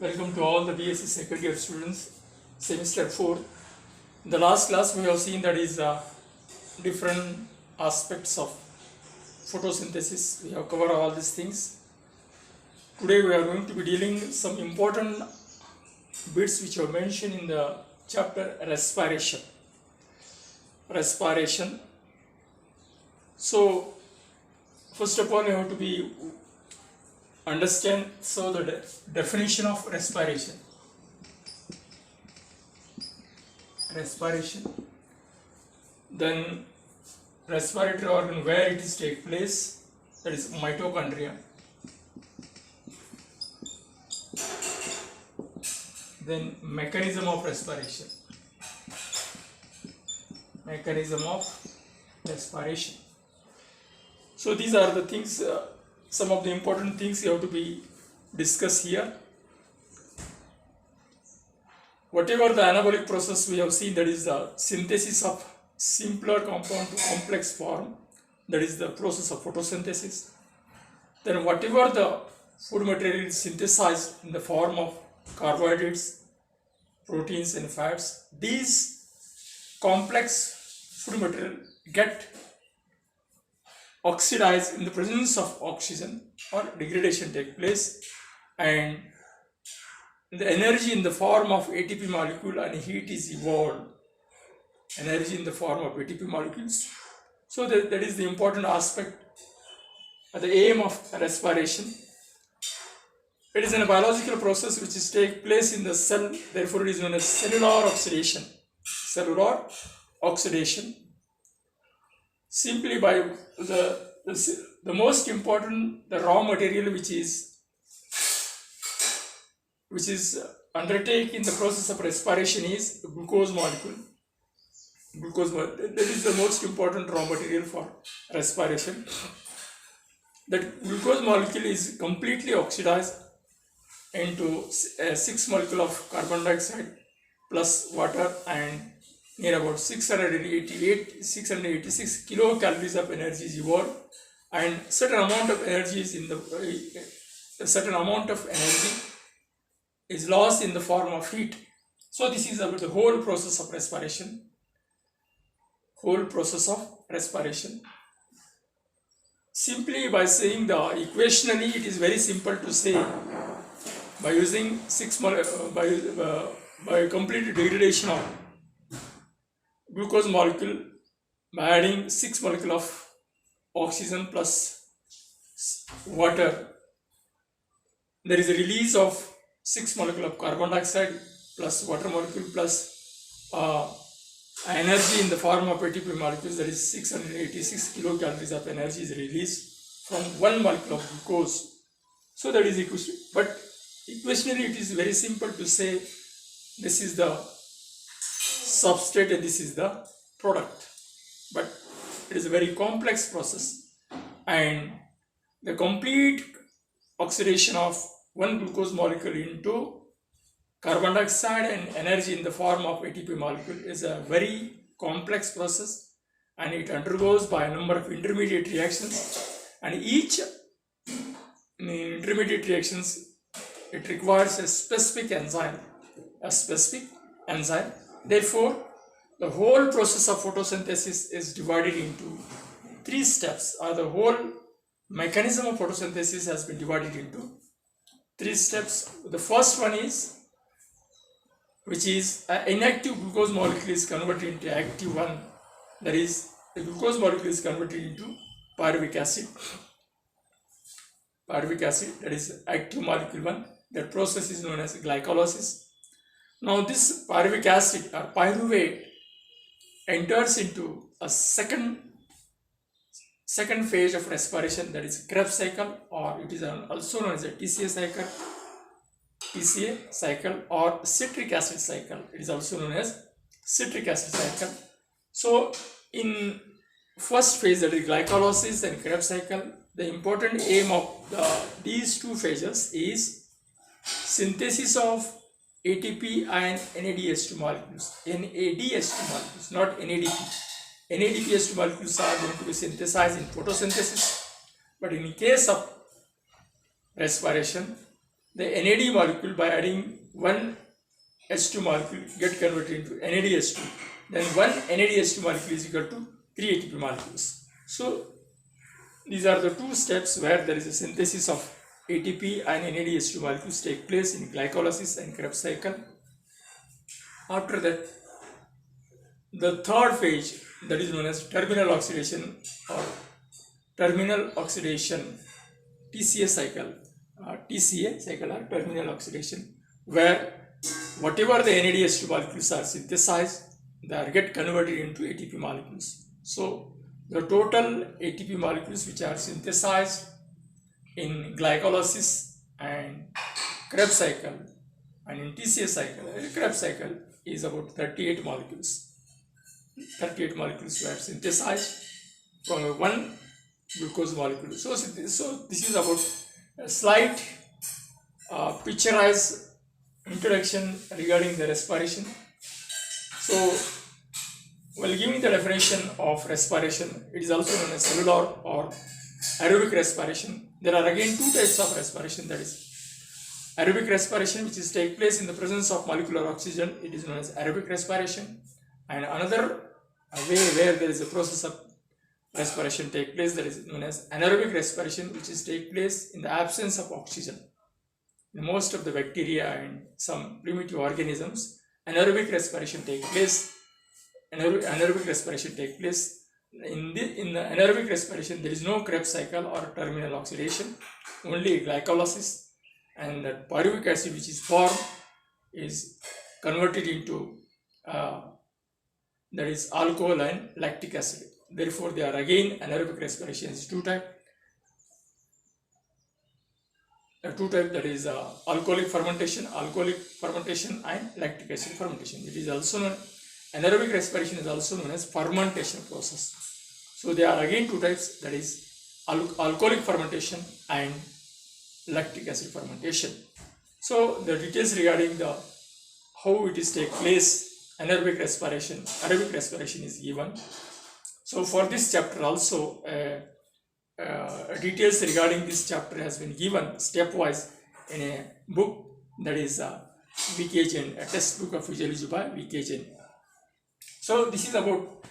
Welcome to all the BSc second year students, semester 4. In the last class, we have seen that is different aspects of photosynthesis. We have covered all these things. Today, we are going to be dealing some important bits which are mentioned in the chapter respiration. Respiration. So, first of all, you have to be understand the definition of respiration. Then respiratory organ, where it is take place, that is mitochondria. Then mechanism of respiration. So these are the things, some of the important things you have to be discussed here. Whatever the anabolic process we have seen, that is the synthesis of simpler compound to complex form, that is the process of photosynthesis. Then whatever the food material is synthesized in the form of carbohydrates, proteins and fats, these complex food material get oxidized in the presence of oxygen, or degradation take place, and the energy in the form of ATP molecule and heat is evolved. Energy in the form of ATP molecules. So that is the important aspect, the aim of respiration. It is a biological process which is take place in the cell, therefore it is known as cellular oxidation. Simply by the most important, the raw material which is undertaken in the process of respiration is glucose molecule. That is the most important raw material for respiration. That glucose molecule is completely oxidized into 6 molecule of carbon dioxide plus water, and near about 686 kilocalories of energy is evolved, and certain amount of energy is lost in the form of heat. So this is about the whole process of respiration. Simply by saying the equationally, it is very simple to say, by using by complete degradation of glucose molecule, by adding 6 molecule of oxygen plus water, there is a release of 6 molecule of carbon dioxide plus water molecule plus energy in the form of ATP molecules, that is 686 kilocalories of energy is released from 1 molecule of glucose. So that is equation. But equationally, it is very simple to say this is the substrate and this is the product. But it is a very complex process, and the complete oxidation of 1 glucose molecule into carbon dioxide and energy in the form of ATP molecule is a very complex process, and it undergoes by a number of intermediate reactions, and each intermediate reactions, it requires a specific enzyme. Therefore, the whole process of photosynthesis is divided into 3 steps, or the whole mechanism of photosynthesis has been divided into 3 steps. The first one is, which is inactive glucose molecule is converted into active one, that is the glucose molecule is converted into pyruvic acid, that is active molecule 1. That process is known as glycolysis. Now this pyruvic acid or pyruvate enters into a second phase of respiration, that is Krebs cycle, or it is also known as a TCA cycle or citric acid cycle. It is also known as citric acid cycle. So in first phase, that is glycolysis and Krebs cycle, the important aim of these 2 phases is synthesis of ATP and NADH2 molecules. NADH2 molecules, not NADP. NADPH2 molecules are going to be synthesized in photosynthesis, but in case of respiration, the NAD molecule, by adding one H2 molecule, get converted into NADH2. Then one NADH2 molecule is equal to 3 ATP molecules. So these are the two steps where there is a synthesis of ATP and NADH2 molecules take place in glycolysis and Krebs cycle. After that, the third phase, that is known as terminal oxidation or terminal oxidation, TCA cycle, or terminal oxidation, where whatever the NADH2 molecules are synthesized, they are get converted into ATP molecules. So the total ATP molecules which are synthesized in glycolysis and Krebs cycle and in TCA cycle, Krebs cycle, is about 38 molecules. 38 molecules were synthesized from one glucose molecule. So this is about a slight picturized introduction regarding the respiration. So while giving the definition of respiration, it is also known as cellular or aerobic respiration. There are again two types of respiration, that is aerobic respiration, which is take place in the presence of molecular oxygen. It is known as aerobic respiration. And another way where there is a process of respiration take place, that is known as anaerobic respiration, which is take place in the absence of oxygen. In most of the bacteria and some primitive organisms, anaerobic respiration take place. Anaerobic respiration take place. In the anaerobic respiration, there is no Krebs cycle or terminal oxidation, only glycolysis, and that pyruvic acid which is formed is converted into that is alcohol and lactic acid. Therefore, they are again anaerobic respiration is two type. That is alcoholic fermentation and lactic acid fermentation. It is also known, anaerobic respiration is also known as fermentation process. So they are again two types, that is alcoholic fermentation and lactic acid fermentation. So the details regarding the how it is take place, anaerobic respiration, aerobic respiration is given. So for this chapter also, details regarding this chapter has been given stepwise in a book, that is V.K. Jain, a textbook of physiology by V.K. Jain. So this is about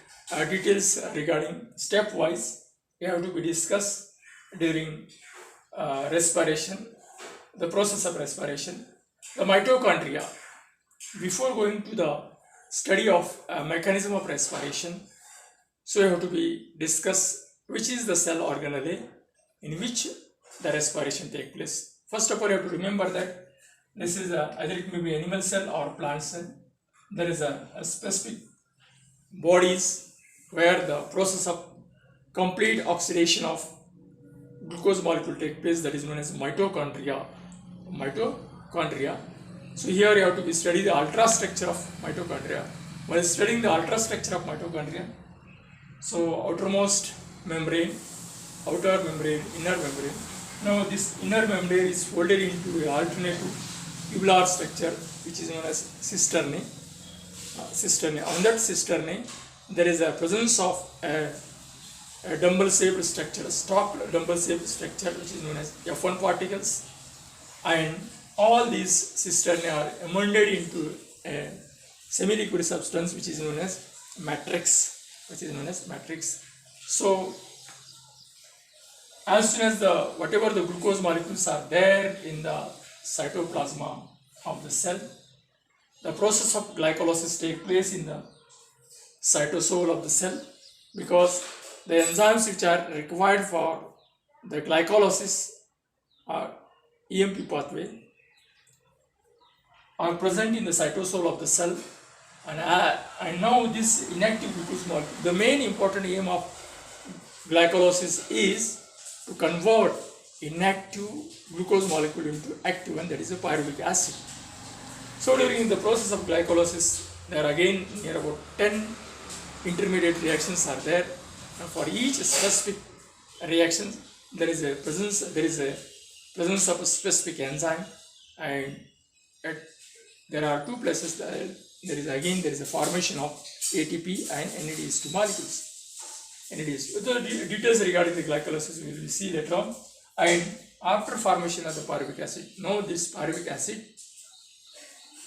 details regarding stepwise. We have to be discussed during respiration, the process of respiration, the mitochondria. Before going to the study of mechanism of respiration, so you have to be discuss which is the cell organelle in which the respiration take place. First of all, you have to remember that this is either it may be animal cell or plant cell. There is a specific bodies where the process of complete oxidation of glucose molecule take place, that is known as mitochondria. So here you have to be study the ultrastructure of mitochondria. While studying the ultrastructure of mitochondria, so outermost membrane, outer membrane, inner membrane. Now this inner membrane is folded into a alternative tubular structure which is known as cisternae. On that cisternae, there is a presence of a dumbbell-shaped structure, stalked dumbbell-shaped structure, which is known as F1 particles, and all these cisternae are embedded into a semi-liquid substance which is known as matrix. So as soon as whatever the glucose molecules are there in the cytoplasm of the cell, the process of glycolysis takes place in the cytosol of the cell, because the enzymes which are required for the glycolysis or EMP pathway are present in the cytosol of the cell, and now this inactive glucose molecule, the main important aim of glycolysis is to convert inactive glucose molecule into active one, that is a pyruvic acid. So during the process of glycolysis, there are again near about 10 intermediate reactions are there, and for each specific reaction there is a presence of a specific enzyme, and there are two places there is a formation of ATP and NADH2 molecules. The details regarding the glycolysis we will see later on, and after formation of the pyruvic acid, now this pyruvic acid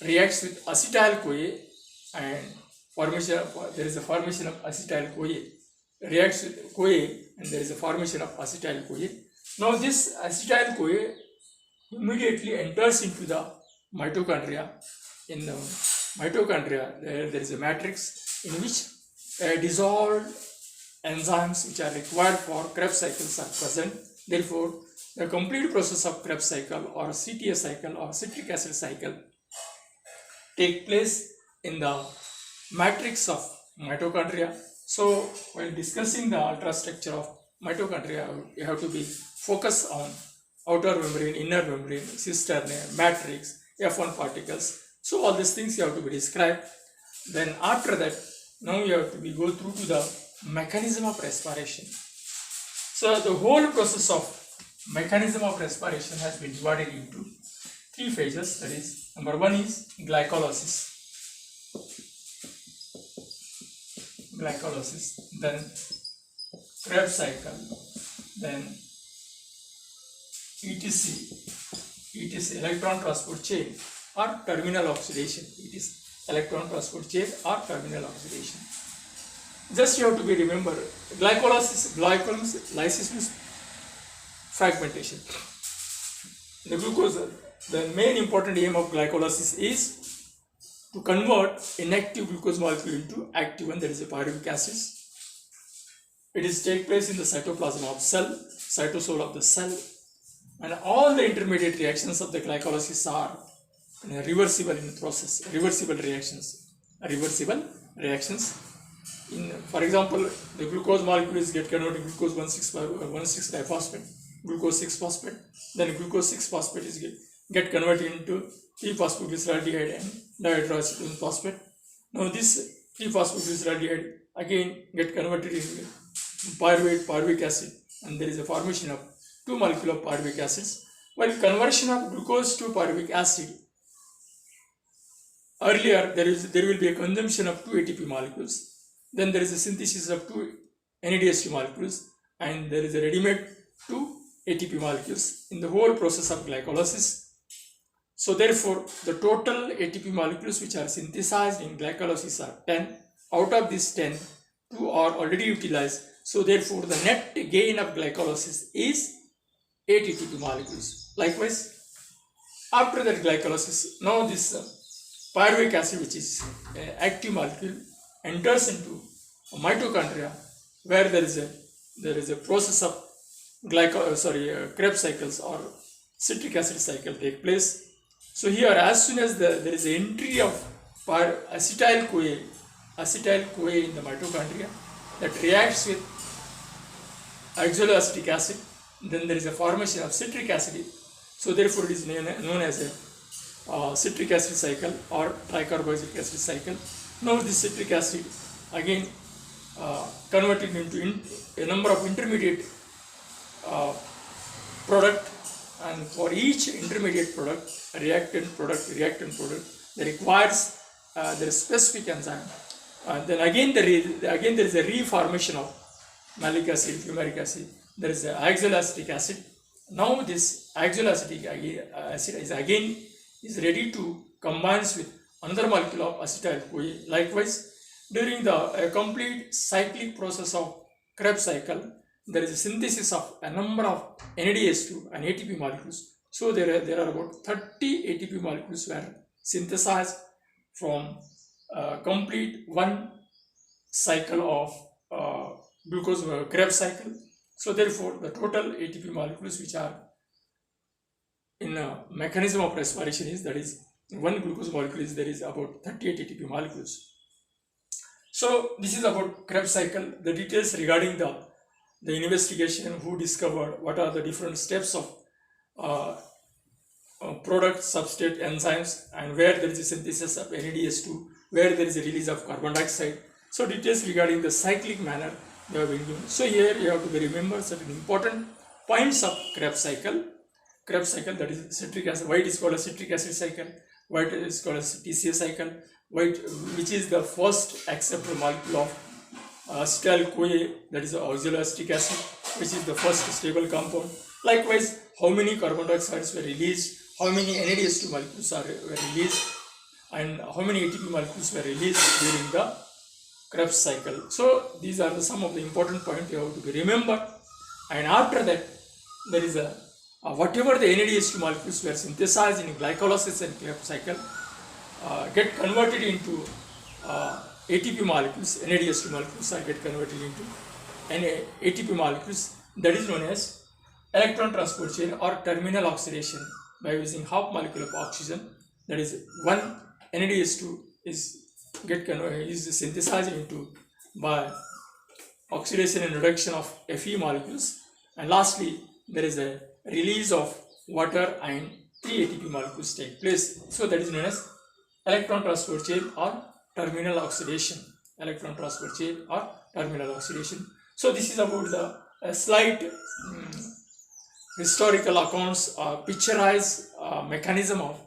reacts with acetyl-CoA and there is a formation of acetyl-CoA. Reacts with CoA and there is a formation of acetyl-CoA. Now this acetyl-CoA immediately enters into the mitochondria. In the mitochondria, there is a matrix in which dissolved enzymes which are required for Krebs cycles are present. Therefore, the complete process of Krebs cycle or CTA cycle or citric acid cycle take place in the matrix of mitochondria. So, while discussing the ultrastructure of mitochondria, you have to be focused on outer membrane, inner membrane, cisternae, matrix, F1 particles. So, all these things you have to be described. Then after that, now you have to go through to the mechanism of respiration. So, the whole process of mechanism of respiration has been divided into 3 phases. That is, number 1 is glycolysis. Then Krebs cycle, then ETC, electron transport chain or terminal oxidation. It is electron transport chain or terminal oxidation. Just you have to be remember, glycolysis means fragmentation. The glucose, the main important aim of glycolysis is to convert inactive glucose molecule into active one, that is a pyruvic acid. It is take place in the cytoplasm of cell, cytosol of the cell, and all the intermediate reactions of the glycolysis are reversible in the process, reversible reactions. For example, the glucose molecules get converted to glucose 1,6-diphosphate, glucose 6-phosphate, then glucose 6-phosphate is get converted into 3-phosphoglyceraldehyde and dihydroacetone phosphate. Now this 3-phosphoglyceraldehyde again get converted into pyruvic acid, and there is a formation of 2 molecules of pyruvic acids. While conversion of glucose to pyruvic acid, earlier there will be a consumption of 2 ATP molecules, then there is a synthesis of 2 NADH2 molecules, and there is a ready-made 2 ATP molecules in the whole process of glycolysis. So therefore, the total ATP molecules which are synthesized in glycolysis are 10. Out of these 10, 2 are already utilized. So therefore, the net gain of glycolysis is 8 ATP molecules. Likewise, after that glycolysis, now this pyruvic acid, which is an active molecule, enters into a mitochondria where there is a process of Krebs cycles or citric acid cycle take place. So here, as soon as there is an entry of acetyl-CoA in the mitochondria that reacts with oxaloacetic acid, then there is a formation of citric acid. So therefore, it is known as a citric acid cycle or tricarboxylic acid cycle. Now this citric acid again converted into a number of intermediate product, and for each intermediate product, reactant product, that requires the specific enzyme. And then again there is a reformation of malic acid, fumaric acid. There is a oxaloacetic acid. Now this oxaloacetic acid is ready to combine with another molecule of acetyl-CoA. Likewise, during the complete cyclic process of Krebs cycle, there is a synthesis of a number of NADH2 and ATP molecules. So there are about 30 ATP molecules were synthesized from complete one cycle of glucose Krebs cycle. So therefore, the total ATP molecules which are in a mechanism of respiration is, that is, one glucose molecule there is about 38 ATP molecules. So this is about Krebs cycle. The details regarding the investigation, who discovered, what are the different steps of product, substrate, enzymes, and where there is a synthesis of NADH2, where there is a release of carbon dioxide. So details regarding the cyclic manner they have been given. So here you have to remember certain important points of Krebs cycle. Krebs cycle, that is citric acid. Why it is called a citric acid cycle? Why it is called a TCA cycle? Which is the first acceptor molecule of acetyl-CoA, that is oxaloacetic acid, which is the first stable compound. Likewise, how many carbon dioxides were released, how many NADH2 molecules were released, and how many ATP molecules were released during the Krebs cycle. So these are some of the important points you have to be remembered. And after that, there is whatever the NADH2 molecules were synthesized in glycolysis and Krebs cycle get converted into ATP molecules. NADH2 molecules get converted into ATP molecules, that is known as electron transport chain or terminal oxidation by using half molecule of oxygen. That is, one NADH2 is synthesized into by oxidation and reduction of Fe molecules, and lastly there is a release of water and 3 ATP molecules take place. So that is known as electron transport chain or terminal oxidation. Electron transport chain or terminal oxidation. So this is about the slight historical accounts, picturize mechanism of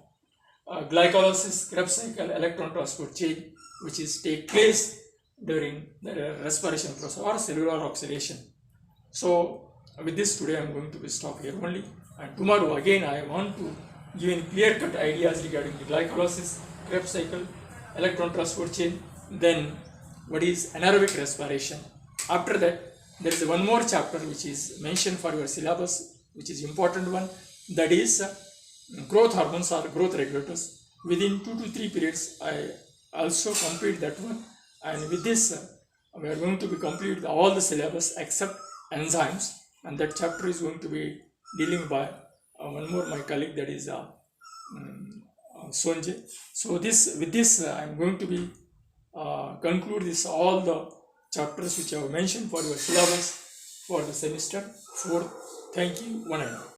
glycolysis, Krebs cycle, electron transport chain, which is take place during the respiration process or cellular oxidation. So with this today I am going to stop here only, and tomorrow again I want to give in clear-cut ideas regarding the glycolysis, Krebs cycle, electron transport chain, then what is anaerobic respiration. After that there is one more chapter which is mentioned for your syllabus, which is important one, that is growth hormones or growth regulators. Within 2 to 3 periods I also complete that one, and with this we are going to be complete all the syllabus except enzymes, and that chapter is going to be dealing by one more my colleague, that is Sonjay. So with this I am going to be conclude this all the chapters which I have mentioned for your syllabus for the semester 4. Thank you, one and all.